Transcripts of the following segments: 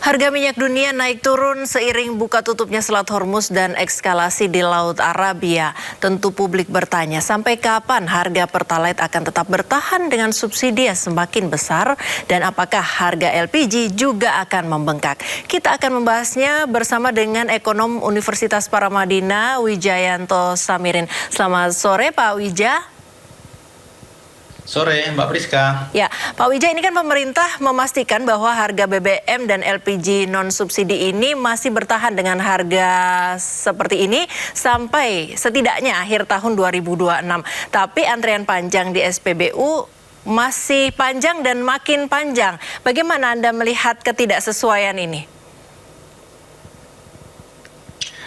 Harga minyak dunia naik turun seiring buka tutupnya Selat Hormuz dan eskalasi di Laut Arabia. Tentu publik bertanya, sampai kapan harga Pertalite akan tetap bertahan dengan subsidi yang semakin besar dan apakah harga LPG juga akan membengkak? Kita akan membahasnya bersama dengan ekonom Universitas Paramadina, Wijayanto Samirin. Selamat sore Pak Wija. Sore, Mbak Priska. Ya, Pak Wija, ini kan pemerintah memastikan bahwa harga BBM dan LPG non-subsidi ini masih bertahan dengan harga seperti ini sampai setidaknya akhir tahun 2026. Tapi antrian panjang di SPBU masih panjang dan makin panjang. Bagaimana Anda melihat ketidaksesuaian ini?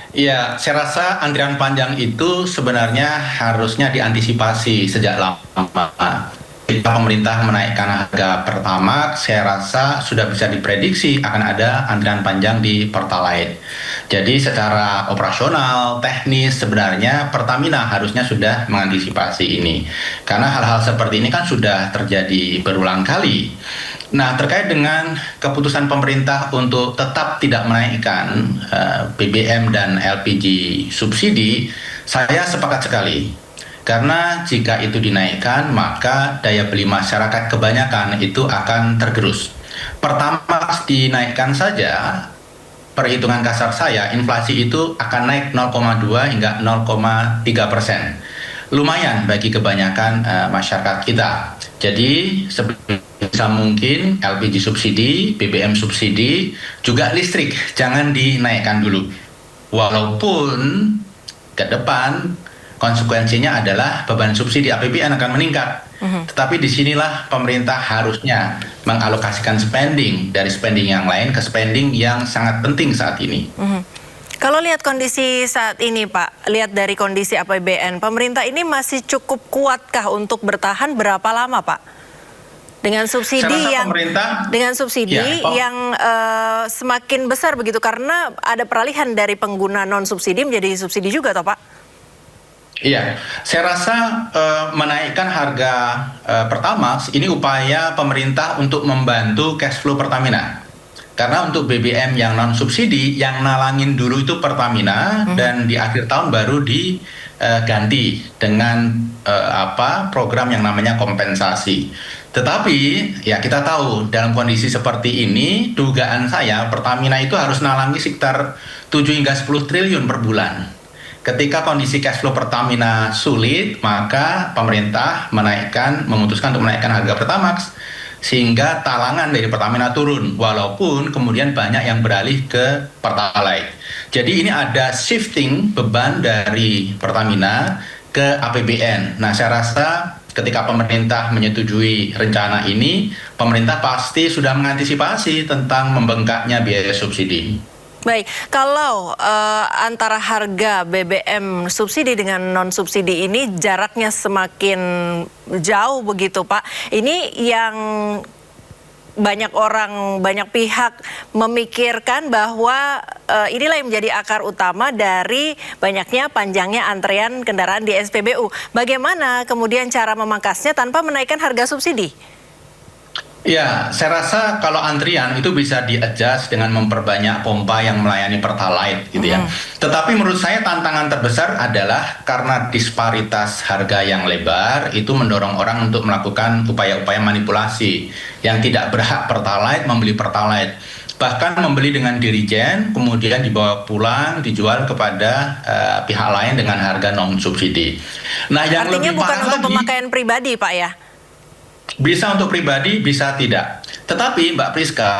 Iya, saya rasa antrian panjang itu sebenarnya harusnya diantisipasi sejak lama. Ketika pemerintah menaikkan harga Pertamax, saya rasa sudah bisa diprediksi akan ada antrian panjang di Pertalite. Jadi secara operasional, teknis sebenarnya Pertamina harusnya sudah mengantisipasi ini. Karena hal-hal seperti ini kan sudah terjadi berulang kali. Nah, terkait dengan keputusan pemerintah untuk tetap tidak menaikkan BBM dan LPG subsidi, saya sepakat sekali. Karena jika itu dinaikkan, maka daya beli masyarakat kebanyakan itu akan tergerus. Pertamax dinaikkan saja, perhitungan kasar saya, inflasi itu akan naik 0,2 hingga 0,3%. Lumayan bagi kebanyakan masyarakat kita. Jadi sebisa mungkin LPG subsidi, BBM subsidi, juga listrik jangan dinaikkan dulu. Walaupun ke depan konsekuensinya adalah beban subsidi APBN akan meningkat. Tetapi disinilah pemerintah harusnya mengalokasikan spending dari spending yang lain ke spending yang sangat penting saat ini. Kalau lihat kondisi saat ini Pak, lihat dari kondisi APBN, pemerintah ini masih cukup kuatkah untuk bertahan berapa lama Pak? Dengan subsidi yang semakin besar begitu, karena ada peralihan dari pengguna non subsidi menjadi subsidi juga toh Pak? Iya, saya rasa menaikkan harga Pertamax ini upaya pemerintah untuk membantu cash flow Pertamina. Karena untuk BBM yang non subsidi, yang nalangin dulu itu Pertamina dan di akhir tahun baru diganti dengan program yang namanya kompensasi. Tetapi ya kita tahu dalam kondisi seperti ini, dugaan saya Pertamina itu harus nalangi sekitar 7 hingga 10 triliun per bulan. Ketika kondisi cash flow Pertamina sulit, maka pemerintah memutuskan untuk menaikkan harga Pertamax sehingga talangan dari Pertamina turun, walaupun kemudian banyak yang beralih ke Pertalite. Jadi ini ada shifting beban dari Pertamina ke APBN. Nah, saya rasa ketika pemerintah menyetujui rencana ini, pemerintah pasti sudah mengantisipasi tentang membengkaknya biaya subsidi. Baik, kalau antara harga BBM subsidi dengan non-subsidi ini jaraknya semakin jauh begitu Pak. Ini yang banyak pihak memikirkan bahwa inilah yang menjadi akar utama dari banyaknya panjangnya antrean kendaraan di SPBU. Bagaimana kemudian cara memangkasnya tanpa menaikkan harga subsidi? Ya, saya rasa kalau antrian itu bisa di-adjust dengan memperbanyak pompa yang melayani Pertalite gitu ya. Tetapi menurut saya tantangan terbesar adalah karena disparitas harga yang lebar itu mendorong orang untuk melakukan upaya-upaya manipulasi yang tidak berhak Pertalite membeli Pertalite. Bahkan membeli dengan dirijen, kemudian dibawa pulang, dijual kepada pihak lain dengan harga non-subsidi. Nah, yang artinya lebih bukan parah untuk lagi, pemakaian pribadi Pak ya? bisa untuk pribadi, bisa tidak. Tetapi Mbak Priska,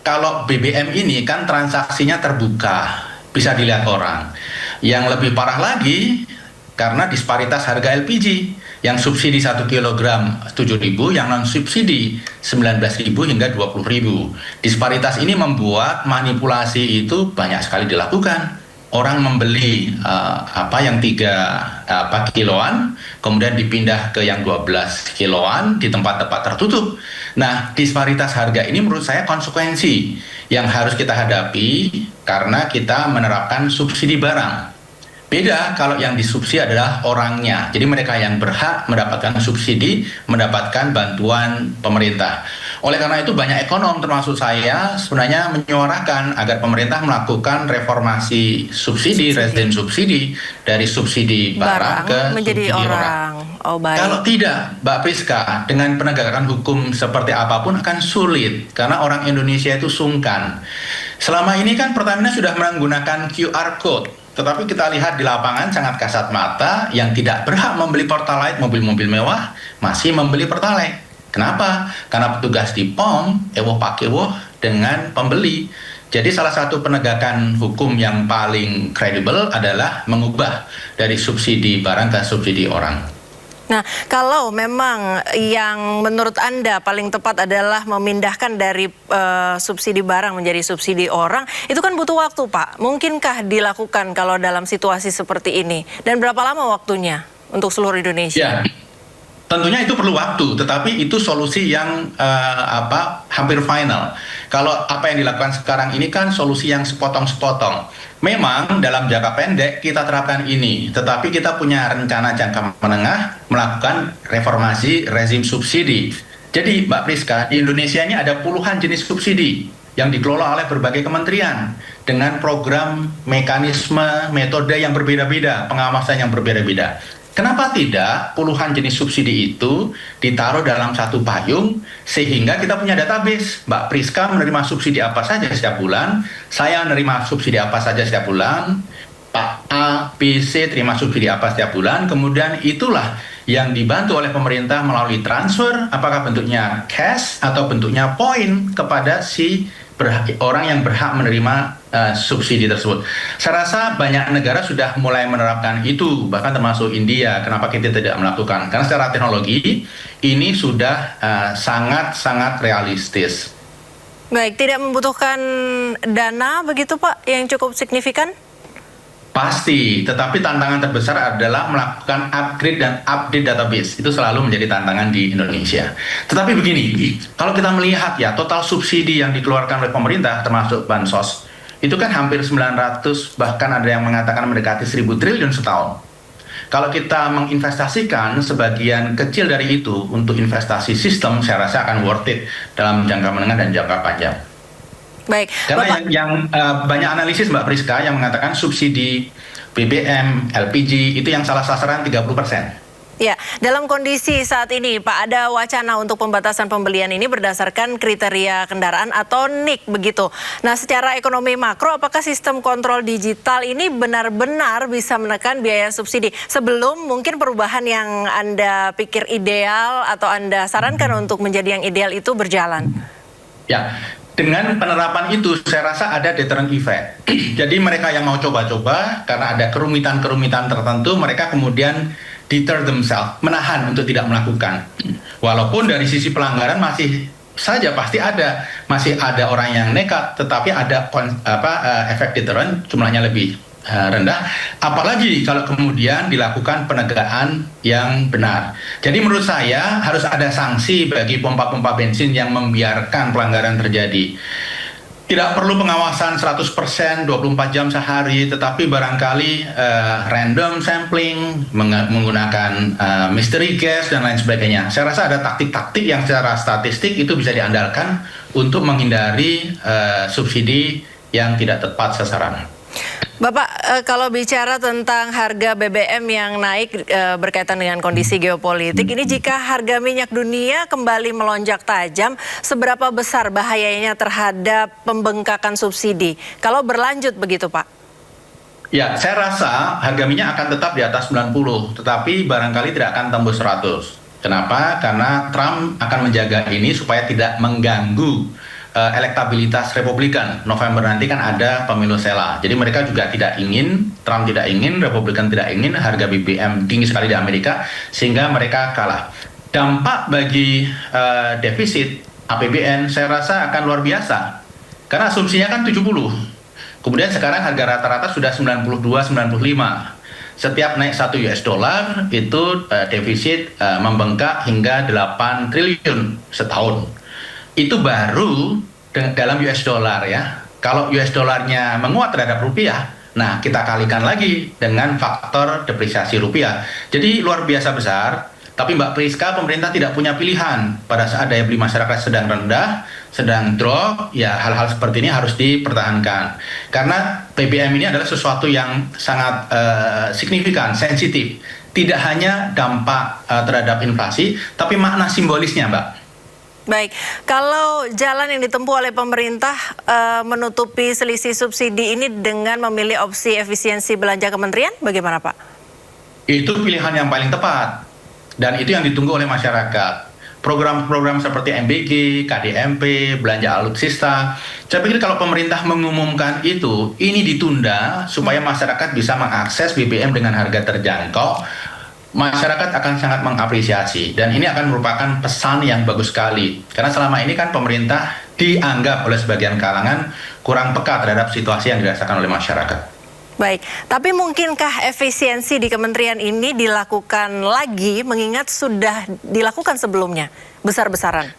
kalau BBM ini kan transaksinya terbuka, bisa dilihat orang. Yang lebih parah lagi, karena disparitas harga LPG. Yang subsidi 1 kilogram 7.000, yang non-subsidi 19.000 hingga 20.000. Disparitas ini membuat manipulasi itu banyak sekali dilakukan. Orang membeli yang 3 kiloan, kemudian dipindah ke yang 12 kiloan di tempat-tempat tertutup. Nah, disparitas harga ini menurut saya konsekuensi yang harus kita hadapi karena kita menerapkan subsidi barang. Beda kalau yang disubsidi adalah orangnya. Jadi mereka yang berhak mendapatkan subsidi, mendapatkan bantuan pemerintah. Oleh karena itu banyak ekonom termasuk saya sebenarnya menyuarakan agar pemerintah melakukan reformasi subsidi, rezim subsidi dari subsidi barang ke menjadi subsidi orang. Oh, baik. Kalau tidak, Mbak Priska, dengan penegakan hukum seperti apapun akan sulit karena orang Indonesia itu sungkan. Selama ini kan Pertamina sudah menggunakan QR code. Tetapi kita lihat di lapangan sangat kasat mata yang tidak berhak membeli Pertalite, mobil-mobil mewah, masih membeli Pertalite. Kenapa? Karena petugas di POM, ewoh pakewoh dengan pembeli. Jadi salah satu penegakan hukum yang paling kredibel adalah mengubah dari subsidi barang ke subsidi orang. Nah, kalau memang yang menurut Anda paling tepat adalah memindahkan dari subsidi barang menjadi subsidi orang, itu kan butuh waktu, Pak. Mungkinkah dilakukan kalau dalam situasi seperti ini? Dan berapa lama waktunya untuk seluruh Indonesia? Ya, tentunya itu perlu waktu, tetapi itu solusi yang hampir final. Kalau apa yang dilakukan sekarang ini kan solusi yang sepotong-sepotong. Memang dalam jangka pendek kita terapkan ini, tetapi kita punya rencana jangka menengah melakukan reformasi rezim subsidi. Jadi Mbak Priska, di Indonesia ini ada puluhan jenis subsidi yang dikelola oleh berbagai kementerian dengan program, mekanisme, metode yang berbeda-beda, pengawasan yang berbeda-beda. Kenapa tidak puluhan jenis subsidi itu ditaruh dalam satu payung sehingga kita punya database. Mbak Priska menerima subsidi apa saja setiap bulan, saya menerima subsidi apa saja setiap bulan, Pak A, B, C terima subsidi apa setiap bulan, kemudian itulah yang dibantu oleh pemerintah melalui transfer, apakah bentuknya cash atau bentuknya poin kepada si orang yang berhak menerima subsidi tersebut. Saya rasa banyak negara sudah mulai menerapkan itu, bahkan termasuk India. Kenapa kita tidak melakukan? Karena secara teknologi ini sudah sangat-sangat realistis. Baik, tidak membutuhkan dana begitu Pak yang cukup signifikan? Pasti, tetapi tantangan terbesar adalah melakukan upgrade dan update database. Itu selalu menjadi tantangan di Indonesia. Tetapi begini, kalau kita melihat ya total subsidi yang dikeluarkan oleh pemerintah termasuk bansos, itu kan hampir 900, bahkan ada yang mengatakan mendekati 1.000 triliun setahun. Kalau kita menginvestasikan sebagian kecil dari itu untuk investasi sistem, saya rasa akan worth it dalam jangka menengah dan jangka panjang. Baik, karena yang banyak analisis Mbak Priska yang mengatakan subsidi BBM, LPG itu yang salah sasaran 30%. Ya, dalam kondisi saat ini Pak ada wacana untuk pembatasan pembelian ini berdasarkan kriteria kendaraan atau NIK begitu. Nah, secara ekonomi makro apakah sistem kontrol digital ini benar-benar bisa menekan biaya subsidi sebelum mungkin perubahan yang Anda pikir ideal atau Anda sarankan untuk menjadi yang ideal itu berjalan? Ya, dengan penerapan itu saya rasa ada deterrent effect. Jadi mereka yang mau coba-coba karena ada kerumitan-kerumitan tertentu, mereka kemudian deter themselves, menahan untuk tidak melakukan. Walaupun dari sisi pelanggaran masih saja pasti ada, masih ada orang yang nekat, tetapi ada efek deterrent jumlahnya lebih rendah, apalagi kalau kemudian dilakukan penegakan yang benar. Jadi menurut saya harus ada sanksi bagi pompa-pompa bensin yang membiarkan pelanggaran terjadi. Tidak perlu pengawasan 100% 24 jam sehari, tetapi barangkali random sampling, menggunakan mystery gas dan lain sebagainya. Saya rasa ada taktik-taktik yang secara statistik itu bisa diandalkan untuk menghindari subsidi yang tidak tepat sasaran. Bapak, kalau bicara tentang harga BBM yang naik berkaitan dengan kondisi geopolitik, ini jika harga minyak dunia kembali melonjak tajam, seberapa besar bahayanya terhadap pembengkakan subsidi? Kalau berlanjut begitu, Pak? Ya, saya rasa harga minyak akan tetap di atas 90, tetapi barangkali tidak akan tembus 100. Kenapa? Karena Trump akan menjaga ini supaya tidak mengganggu elektabilitas Republikan. November nanti kan ada pemilu sela. Jadi mereka juga tidak ingin, Trump tidak ingin, Republikan tidak ingin harga BBM tinggi sekali di Amerika sehingga mereka kalah. Dampak bagi defisit APBN saya rasa akan luar biasa. Karena asumsinya kan 70. Kemudian sekarang harga rata-rata sudah 92-95. Setiap naik 1 US dollar itu defisit membengkak hingga 8 triliun setahun. Itu baru dalam US dollar ya. Kalau US dollarnya menguat terhadap rupiah, Nah, kita kalikan lagi dengan faktor depresiasi rupiah. Jadi luar biasa besar. Tapi Mbak Priska, pemerintah tidak punya pilihan. Pada saat daya beli masyarakat sedang rendah, sedang drop, ya hal-hal seperti ini harus dipertahankan. Karena BBM ini adalah sesuatu yang sangat signifikan, sensitif. Tidak hanya dampak terhadap inflasi, tapi makna simbolisnya, Mbak. Baik, kalau jalan yang ditempuh oleh pemerintah menutupi selisih subsidi ini dengan memilih opsi efisiensi belanja kementerian, bagaimana Pak? Itu pilihan yang paling tepat, dan itu yang ditunggu oleh masyarakat. Program-program seperti MBG, KDMP, belanja alutsista, saya pikir kalau pemerintah mengumumkan itu, ini ditunda supaya masyarakat bisa mengakses BBM dengan harga terjangkau. Masyarakat akan sangat mengapresiasi, dan ini akan merupakan pesan yang bagus sekali. Karena selama ini kan pemerintah dianggap oleh sebagian kalangan kurang peka terhadap situasi yang dirasakan oleh masyarakat. Baik, tapi mungkinkah efisiensi di kementerian ini dilakukan lagi mengingat sudah dilakukan sebelumnya besar-besaran?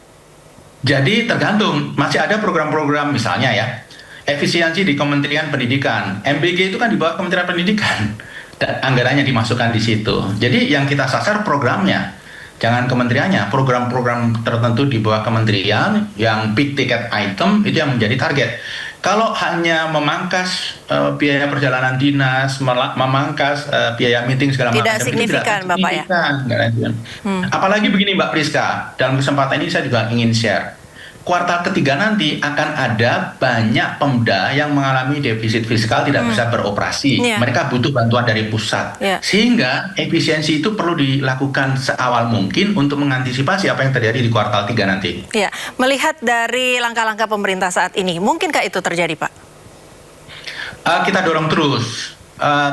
Jadi tergantung, masih ada program-program misalnya ya, efisiensi di Kementerian Pendidikan. MBG itu kan di bawah Kementerian Pendidikan. Dan anggarannya dimasukkan di situ. Jadi yang kita sasar programnya, jangan kementeriannya. Program-program tertentu di bawah kementerian yang big ticket item itu yang menjadi target. Kalau hanya memangkas biaya perjalanan dinas, memangkas biaya meeting segala macam, tidak signifikan, Bapak ya. Apalagi begini Mbak Priska, dalam kesempatan ini saya juga ingin share. Kuartal ketiga nanti akan ada banyak Pemda yang mengalami defisit fiskal tidak bisa beroperasi. Mereka butuh bantuan dari pusat. Sehingga efisiensi itu perlu dilakukan seawal mungkin untuk mengantisipasi apa yang terjadi di kuartal 3 nanti. Ya, melihat dari langkah-langkah pemerintah saat ini, mungkinkah itu terjadi, Pak? Kita dorong terus.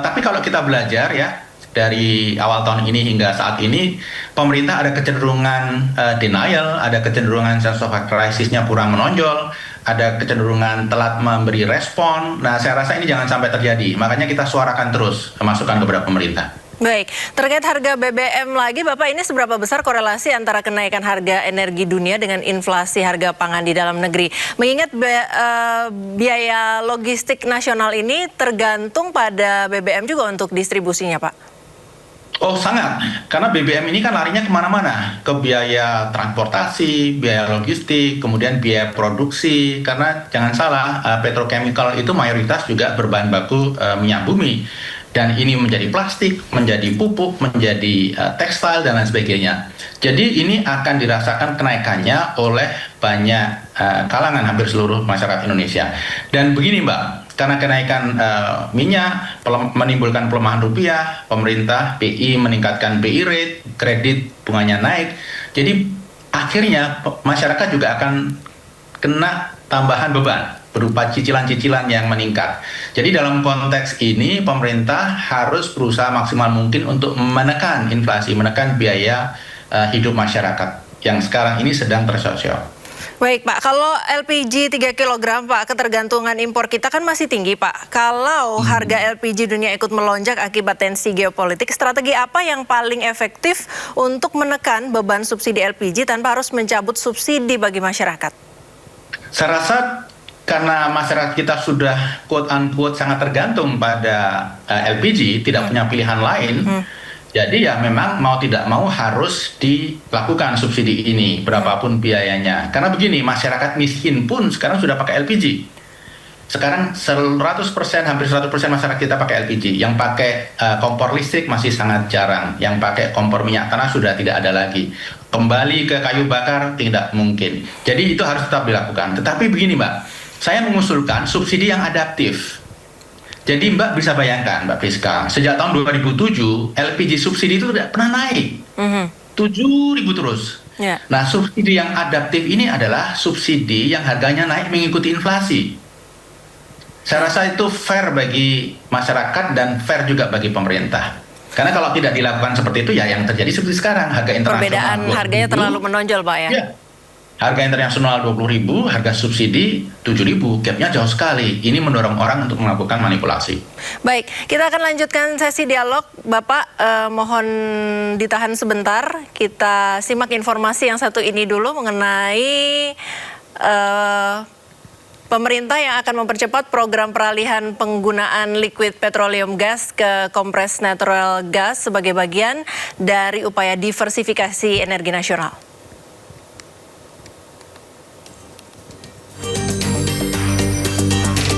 Tapi kalau kita belajar ya, dari awal tahun ini hingga saat ini, pemerintah ada kecenderungan denial, ada kecenderungan sense of crisis-nya kurang menonjol, ada kecenderungan telat memberi respon. Nah, saya rasa ini jangan sampai terjadi. Makanya kita suarakan terus masukan kepada pemerintah. Baik, terkait harga BBM lagi, Bapak, ini seberapa besar korelasi antara kenaikan harga energi dunia dengan inflasi harga pangan di dalam negeri? Mengingat biaya logistik nasional ini tergantung pada BBM juga untuk distribusinya, Pak. Oh sangat, karena BBM ini kan larinya kemana-mana, ke biaya transportasi, biaya logistik, kemudian biaya produksi. Karena jangan salah, petrochemical itu mayoritas juga berbahan baku minyak bumi. Dan ini menjadi plastik, menjadi pupuk, menjadi tekstil, dan lain sebagainya. Jadi ini akan dirasakan kenaikannya oleh banyak kalangan, hampir seluruh masyarakat Indonesia. Dan begini Mbak, karena kenaikan minyak menimbulkan pelemahan rupiah, pemerintah BI meningkatkan BI rate, kredit bunganya naik. Jadi akhirnya masyarakat juga akan kena tambahan beban berupa cicilan-cicilan yang meningkat. Jadi dalam konteks ini pemerintah harus berusaha maksimal mungkin untuk menekan inflasi, menekan biaya hidup masyarakat yang sekarang ini sedang tersosial. Baik Pak, kalau LPG 3 kg Pak, ketergantungan impor kita kan masih tinggi Pak. Kalau harga LPG dunia ikut melonjak akibat tensi geopolitik, strategi apa yang paling efektif untuk menekan beban subsidi LPG tanpa harus mencabut subsidi bagi masyarakat? Saya rasa karena masyarakat kita sudah quote-unquote sangat tergantung pada LPG, tidak punya pilihan lain, jadi ya memang mau tidak mau harus dilakukan subsidi ini, berapapun biayanya. Karena begini, masyarakat miskin pun sekarang sudah pakai LPG. Sekarang 100%, hampir 100% masyarakat kita pakai LPG. Yang pakai kompor listrik masih sangat jarang. Yang pakai kompor minyak tanah sudah tidak ada lagi. Kembali ke kayu bakar tidak mungkin. Jadi itu harus tetap dilakukan. Tetapi begini Mbak, saya mengusulkan subsidi yang adaptif. Jadi Mbak bisa bayangkan Mbak Priska, sejak tahun 2007 LPG subsidi itu tidak pernah naik. 7.000 terus. Nah subsidi yang adaptif ini adalah subsidi yang harganya naik mengikuti inflasi. Saya rasa itu fair bagi masyarakat dan fair juga bagi pemerintah. Karena kalau tidak dilakukan seperti itu ya yang terjadi seperti sekarang, harga internasional. Perbedaan harganya terlalu menonjol Pak ya? Ya. Harga internasional 20.000, harga subsidi 7.000, gapnya jauh sekali. Ini mendorong orang untuk melakukan manipulasi. Baik, kita akan lanjutkan sesi dialog. Bapak, mohon ditahan sebentar. Kita simak informasi yang satu ini dulu mengenai pemerintah yang akan mempercepat program peralihan penggunaan liquid petroleum gas ke compressed natural gas sebagai bagian dari upaya diversifikasi energi nasional.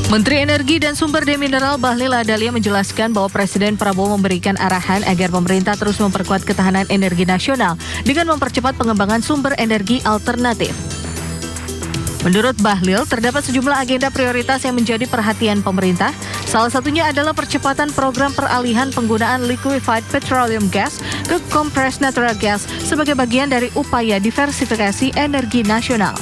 Menteri Energi dan Sumber Daya Mineral Bahlil Lahadalia menjelaskan bahwa Presiden Prabowo memberikan arahan agar pemerintah terus memperkuat ketahanan energi nasional dengan mempercepat pengembangan sumber energi alternatif. Menurut Bahlil, terdapat sejumlah agenda prioritas yang menjadi perhatian pemerintah. Salah satunya adalah percepatan program peralihan penggunaan liquefied petroleum gas ke compressed natural gas sebagai bagian dari upaya diversifikasi energi nasional.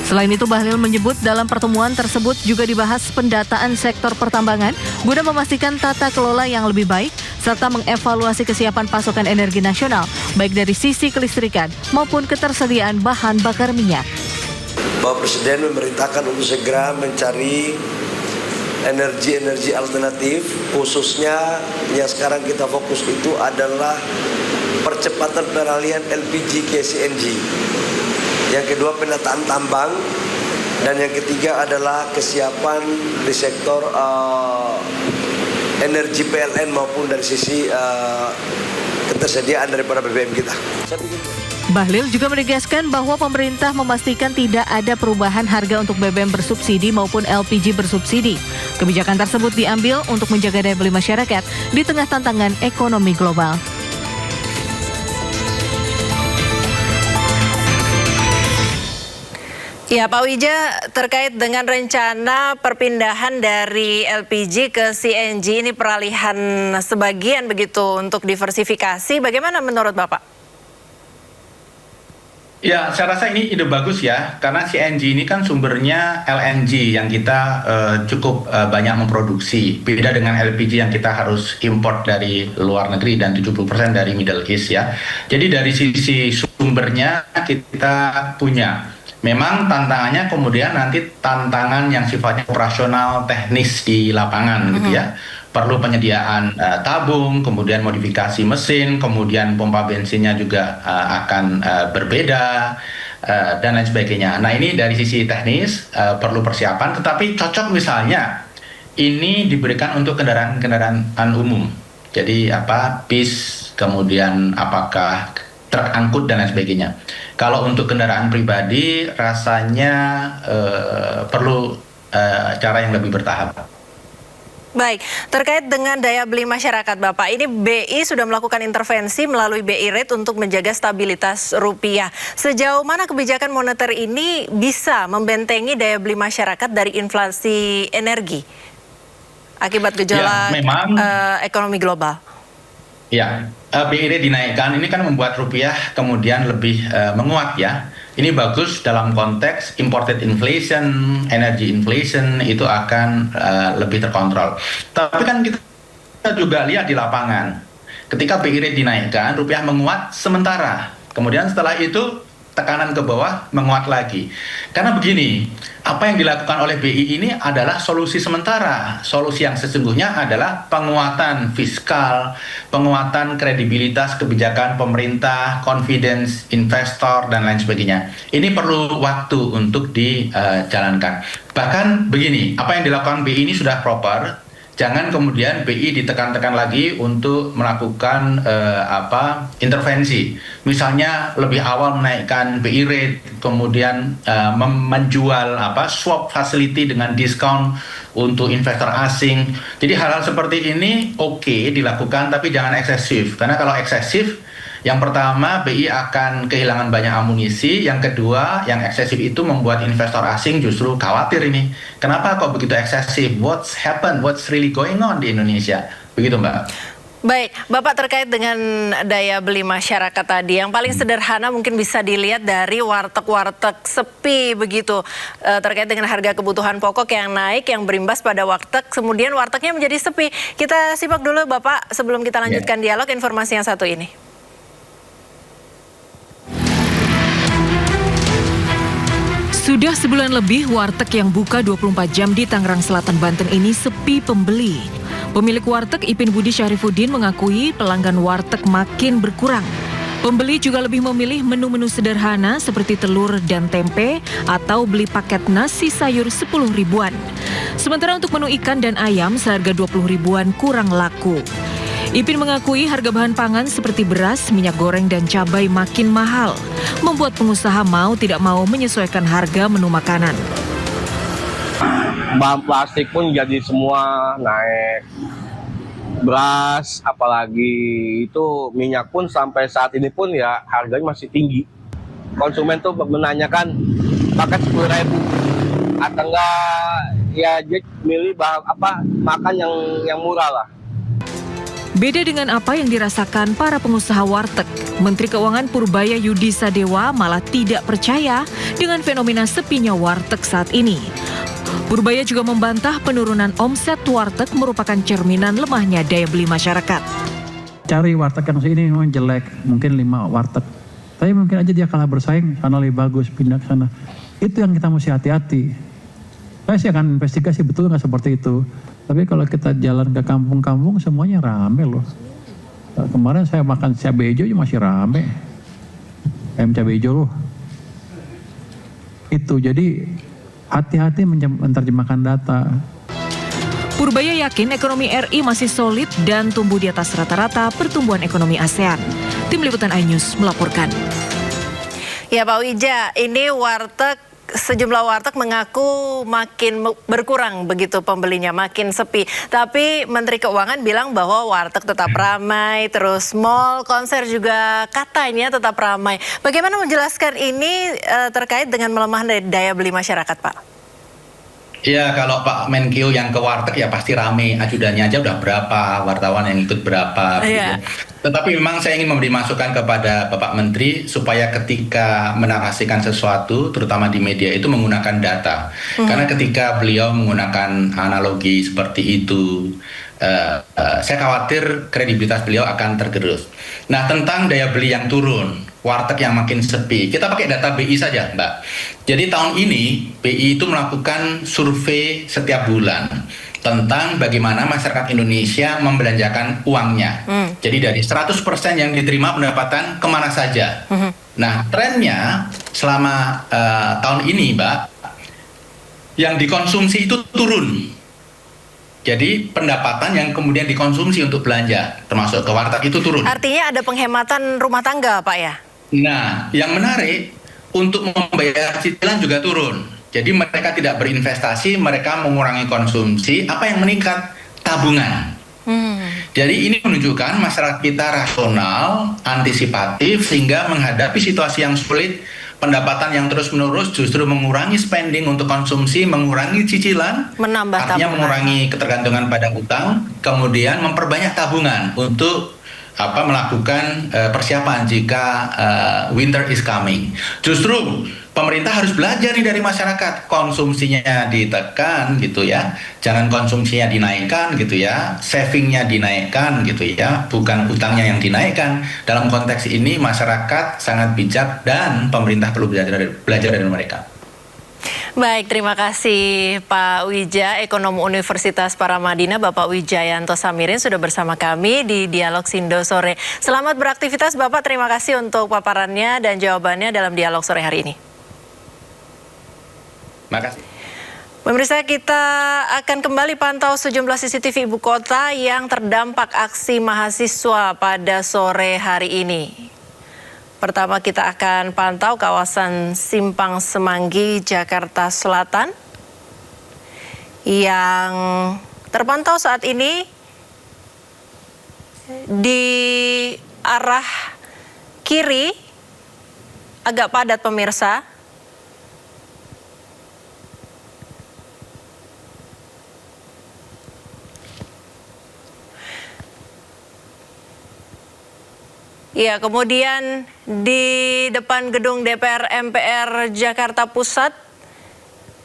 Selain itu, Bahlil menyebut dalam pertemuan tersebut juga dibahas pendataan sektor pertambangan guna memastikan tata kelola yang lebih baik serta mengevaluasi kesiapan pasokan energi nasional baik dari sisi kelistrikan maupun ketersediaan bahan bakar minyak. Bapak Presiden memerintahkan untuk segera mencari energi-energi alternatif, khususnya yang sekarang kita fokus itu adalah percepatan peralihan LPG ke CNG. Yang kedua penataan tambang, dan yang ketiga adalah kesiapan di sektor energi PLN maupun dari sisi ketersediaan daripada BBM kita. Bahlil juga menegaskan bahwa pemerintah memastikan tidak ada perubahan harga untuk BBM bersubsidi maupun LPG bersubsidi. Kebijakan tersebut diambil untuk menjaga daya beli masyarakat di tengah tantangan ekonomi global. Ya, Pak Wija, terkait dengan rencana perpindahan dari LPG ke CNG ini peralihan sebagian begitu untuk diversifikasi, bagaimana menurut Bapak? Ya, saya rasa ini ide bagus ya, karena CNG ini kan sumbernya LNG yang kita cukup banyak memproduksi. Beda dengan LPG yang kita harus import dari luar negeri dan 70% dari Middle East ya. Jadi dari sisi sumbernya kita punya. Memang tantangannya kemudian nanti tantangan yang sifatnya operasional teknis di lapangan gitu ya. Perlu penyediaan tabung, kemudian modifikasi mesin, kemudian pompa bensinnya juga akan berbeda dan lain sebagainya. Nah, ini dari sisi teknis perlu persiapan, tetapi cocok misalnya ini diberikan untuk kendaraan umum. Jadi bis, kemudian apakah truk angkut dan lain sebagainya. Kalau untuk kendaraan pribadi rasanya perlu cara yang lebih bertahap. Baik, terkait dengan daya beli masyarakat Bapak, ini BI sudah melakukan intervensi melalui BI Rate untuk menjaga stabilitas rupiah. Sejauh mana kebijakan moneter ini bisa membentengi daya beli masyarakat dari inflasi energi akibat gejolak ekonomi global? Ya, BI Rate dinaikkan ini kan membuat rupiah kemudian lebih menguat ya. Ini bagus dalam konteks imported inflation, energy inflation itu akan lebih terkontrol. Tapi kan kita juga lihat di lapangan, ketika BI Rate dinaikkan, rupiah menguat sementara. Kemudian setelah itu tekanan ke bawah menguat lagi. Karena begini, apa yang dilakukan oleh BI ini adalah solusi sementara. Solusi yang sesungguhnya adalah penguatan fiskal, penguatan kredibilitas kebijakan pemerintah, confidence investor, dan lain sebagainya. Ini perlu waktu untuk dijalankan. Bahkan begini, apa yang dilakukan BI ini sudah proper. Jangan kemudian BI ditekan-tekan lagi untuk melakukan intervensi. Misalnya lebih awal menaikkan BI rate, kemudian menjual swap facility dengan diskon untuk investor asing. Jadi hal-hal seperti ini oke dilakukan, tapi jangan eksesif. Karena kalau eksesif, yang pertama, BI akan kehilangan banyak amunisi. Yang kedua, yang eksesif itu membuat investor asing justru khawatir ini. Kenapa kok begitu eksesif? What's happened? What's really going on di Indonesia? Begitu, Mbak. Baik, Bapak, terkait dengan daya beli masyarakat tadi, yang paling sederhana mungkin bisa dilihat dari warteg-warteg sepi begitu, terkait dengan harga kebutuhan pokok yang naik, yang berimbas pada warteg, kemudian wartegnya menjadi sepi. Kita simak dulu, Bapak, sebelum kita lanjutkan dialog, informasi yang satu ini. Sudah sebulan lebih warteg yang buka 24 jam di Tangerang Selatan, Banten ini sepi pembeli. Pemilik warteg Ipin Budi Syarifuddin mengakui pelanggan warteg makin berkurang. Pembeli juga lebih memilih menu-menu sederhana seperti telur dan tempe atau beli paket nasi sayur 10 ribuan. Sementara untuk menu ikan dan ayam seharga 20 ribuan kurang laku. Ipin mengakui harga bahan pangan seperti beras, minyak goreng, dan cabai makin mahal, membuat pengusaha mau tidak mau menyesuaikan harga menu makanan. Bahan plastik pun jadi semua naik. Beras, apalagi itu minyak pun sampai saat ini pun ya harganya masih tinggi. Konsumen tuh menanyakan paket 10 ribu atau enggak ya dia milih makan yang murah lah. Beda dengan apa yang dirasakan para pengusaha warteg, Menteri Keuangan Purbaya Yudi Sadewa malah tidak percaya dengan fenomena sepinya warteg saat ini. Purbaya juga membantah penurunan omset warteg merupakan cerminan lemahnya daya beli masyarakat. Cari warteg yang ini memang jelek, mungkin 5 warteg. Tapi mungkin aja dia kalah bersaing, sana lebih bagus, pindah ke sana. Itu yang kita mesti hati-hati. Saya sih akan investigasi betul nggak seperti itu. Tapi kalau kita jalan ke kampung-kampung semuanya rame loh. Kemarin saya makan cabai hijau masih rame. Ayam cabai hijau loh. Itu jadi hati-hati menerjemahkan data. Purbaya yakin ekonomi RI masih solid dan tumbuh di atas rata-rata pertumbuhan ekonomi ASEAN. Tim Liputan iNews melaporkan. Ya Pak Wija, ini sejumlah warteg mengaku makin berkurang begitu pembelinya, makin sepi. Tapi Menteri Keuangan bilang bahwa warteg tetap ramai, terus mall, konser juga katanya tetap ramai. Bagaimana menjelaskan ini terkait dengan melemahnya daya beli masyarakat, Pak? Ya, kalau Pak Menkyu yang ke warteg ya pasti rame, ajudannya aja udah berapa, wartawan yang ikut berapa. Iya. Gitu. Tetapi memang saya ingin memberi masukan kepada Bapak Menteri supaya ketika menarasikan sesuatu, terutama di media itu menggunakan data. Karena ketika beliau menggunakan analogi seperti itu, saya khawatir kredibilitas beliau akan tergerus. Nah, tentang daya beli yang turun, warteg yang makin sepi, kita pakai data BI saja, Mbak. Jadi tahun ini BI itu melakukan survei setiap bulan tentang bagaimana masyarakat Indonesia membelanjakan uangnya. Jadi dari 100% yang diterima pendapatan kemana saja. Nah, trennya selama tahun ini, Mbak, yang dikonsumsi itu turun. Jadi pendapatan yang kemudian dikonsumsi untuk belanja, termasuk ke warteg itu turun. Artinya ada penghematan rumah tangga, Pak ya? Nah, yang menarik, untuk membayar cicilan juga turun. Jadi mereka tidak berinvestasi, mereka mengurangi konsumsi. Apa yang meningkat? Tabungan. Jadi ini menunjukkan masyarakat kita rasional, antisipatif, sehingga menghadapi situasi yang sulit, pendapatan yang terus-menerus justru mengurangi spending untuk konsumsi, mengurangi cicilan, Menambah artinya tabungan. mengurangi ketergantungan pada utang, kemudian memperbanyak tabungan untuk melakukan persiapan jika winter is coming. Justru pemerintah harus belajar nih dari masyarakat, konsumsinya ditekan gitu ya, jangan konsumsinya dinaikkan gitu ya, savingnya dinaikkan gitu ya, bukan utangnya yang dinaikkan. Dalam konteks ini masyarakat sangat bijak dan pemerintah perlu belajar dari mereka. Baik, terima kasih Pak Wija, Ekonom Universitas Paramadina, Bapak Wijayanto Samirin sudah bersama kami di Dialog Sindo Sore. Selamat beraktivitas Bapak, terima kasih untuk paparannya dan jawabannya dalam Dialog Sore hari ini. Makasih. Pemirsa, kita akan kembali pantau sejumlah CCTV ibu kota yang terdampak aksi mahasiswa pada sore hari ini. Pertama kita akan pantau kawasan Simpang Semanggi, Jakarta Selatan yang terpantau saat ini di arah kiri agak padat pemirsa. Ya, kemudian di depan gedung DPR MPR Jakarta Pusat,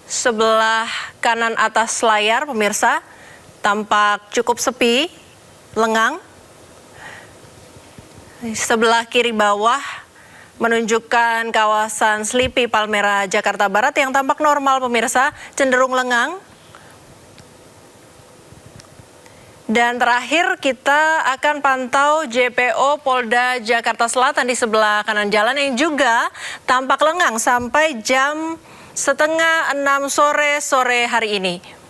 sebelah kanan atas layar pemirsa, tampak cukup sepi, lengang. Sebelah kiri bawah menunjukkan kawasan Slipi Palmera Jakarta Barat yang tampak normal pemirsa, cenderung lengang. Dan terakhir kita akan pantau JPO Polda Jakarta Selatan di sebelah kanan jalan yang juga tampak lengang sampai jam 5:30 sore hari ini.